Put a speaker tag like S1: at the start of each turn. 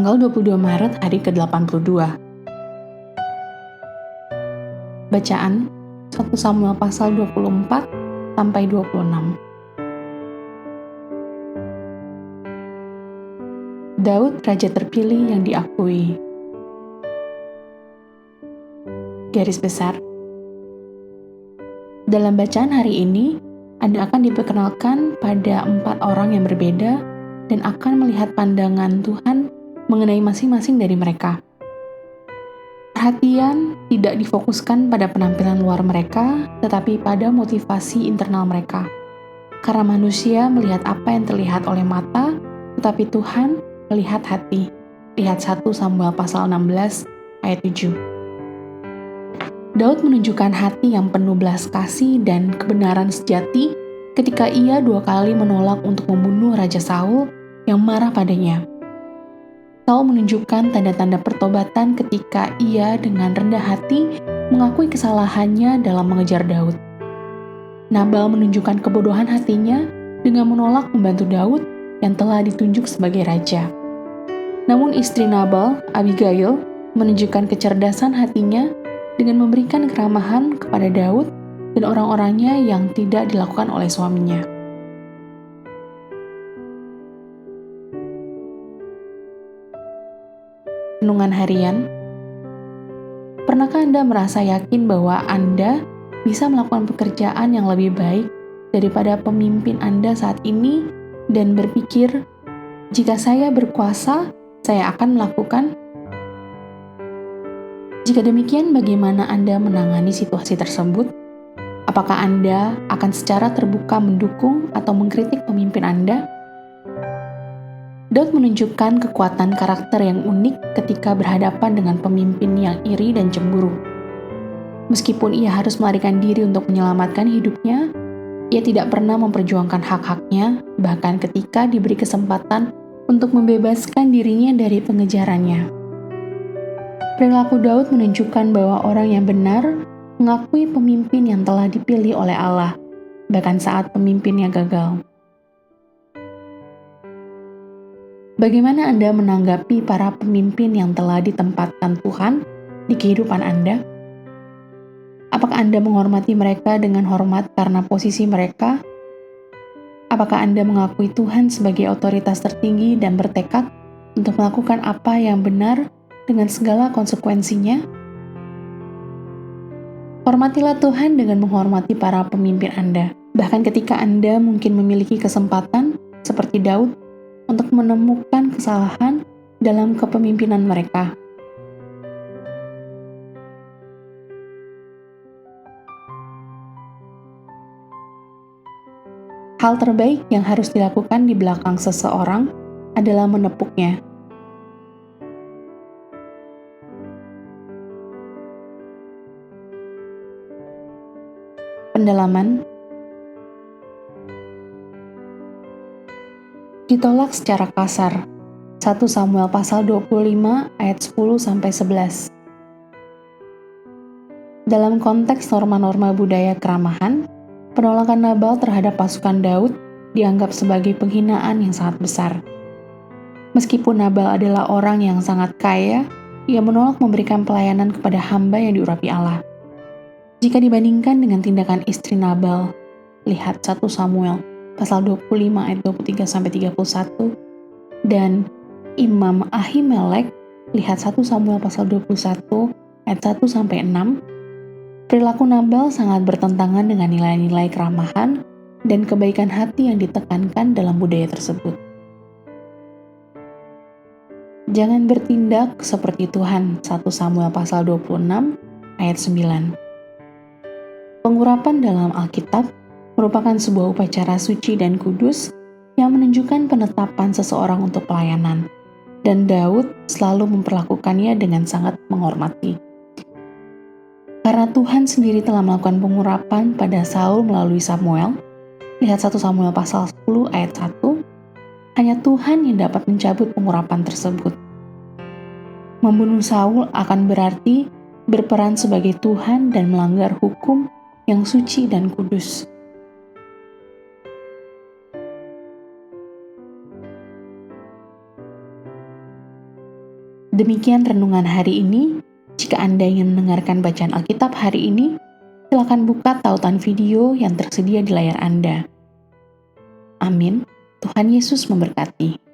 S1: Tanggal 22 Maret hari ke-82. Bacaan 1 Samuel pasal 24 sampai 26. Daud raja terpilih yang diakui. Garis besar. Dalam bacaan hari ini, Anda akan diperkenalkan pada 4 orang yang berbeda dan akan melihat pandangan Tuhan mengenai masing-masing dari mereka. Perhatian tidak difokuskan pada penampilan luar mereka, tetapi pada motivasi internal mereka. Karena manusia melihat apa yang terlihat oleh mata, tetapi Tuhan melihat hati. Lihat 1 Samuel pasal 16 ayat 7. Daud menunjukkan hati yang penuh belas kasih dan kebenaran sejati ketika ia 2 kali menolak untuk membunuh Raja Saul yang marah padanya. Saul menunjukkan tanda-tanda pertobatan ketika ia dengan rendah hati mengakui kesalahannya dalam mengejar Daud. Nabal menunjukkan kebodohan hatinya dengan menolak membantu Daud yang telah ditunjuk sebagai raja. Namun istri Nabal, Abigail, menunjukkan kecerdasan hatinya dengan memberikan keramahan kepada Daud dan orang-orangnya yang tidak dilakukan oleh suaminya. Renungan harian. Pernahkah Anda merasa yakin bahwa Anda bisa melakukan pekerjaan yang lebih baik daripada pemimpin Anda saat ini dan berpikir, jika saya berkuasa, saya akan melakukan? Jika demikian, bagaimana Anda menangani situasi tersebut? Apakah Anda akan secara terbuka mendukung atau mengkritik pemimpin Anda? Daud menunjukkan kekuatan karakter yang unik ketika berhadapan dengan pemimpin yang iri dan cemburu. Meskipun ia harus melarikan diri untuk menyelamatkan hidupnya, ia tidak pernah memperjuangkan hak-haknya, bahkan ketika diberi kesempatan untuk membebaskan dirinya dari pengejarannya. Perilaku Daud menunjukkan bahwa orang yang benar mengakui pemimpin yang telah dipilih oleh Allah, bahkan saat pemimpinnya gagal. Bagaimana Anda menanggapi para pemimpin yang telah ditempatkan Tuhan di kehidupan Anda? Apakah Anda menghormati mereka dengan hormat karena posisi mereka? Apakah Anda mengakui Tuhan sebagai otoritas tertinggi dan bertekad untuk melakukan apa yang benar dengan segala konsekuensinya? Hormatilah Tuhan dengan menghormati para pemimpin Anda, bahkan ketika Anda mungkin memiliki kesempatan, seperti Daud, untuk menemukan kesalahan dalam kepemimpinan mereka. Hal terbaik yang harus dilakukan di belakang seseorang adalah menepuknya. Pendalaman. Ditolak secara kasar. 1 Samuel pasal 25 ayat 10-11. Dalam konteks norma-norma budaya keramahan, penolakan Nabal terhadap pasukan Daud dianggap sebagai penghinaan yang sangat besar. Meskipun Nabal adalah orang yang sangat kaya, ia menolak memberikan pelayanan kepada hamba yang diurapi Allah. Jika dibandingkan dengan tindakan istri Nabal, lihat 1 Samuel pasal 25 ayat 23-31, dan Imam Ahimelek, lihat 1 Samuel pasal 21 ayat 1-6, perilaku Nabal sangat bertentangan dengan nilai-nilai keramahan dan kebaikan hati yang ditekankan dalam budaya tersebut. Jangan bertindak seperti Tuhan, 1 Samuel pasal 26 ayat 9. Pengurapan dalam Alkitab merupakan sebuah upacara suci dan kudus yang menunjukkan penetapan seseorang untuk pelayanan, dan Daud selalu memperlakukannya dengan sangat menghormati. Karena Tuhan sendiri telah melakukan pengurapan pada Saul melalui Samuel, lihat 1 Samuel pasal 10 ayat 1, hanya Tuhan yang dapat mencabut pengurapan tersebut. Membunuh Saul akan berarti berperan sebagai Tuhan dan melanggar hukum yang suci dan kudus. Demikian renungan hari ini. Jika Anda ingin mendengarkan bacaan Alkitab hari ini, silakan buka tautan video yang tersedia di layar Anda. Amin. Tuhan Yesus memberkati.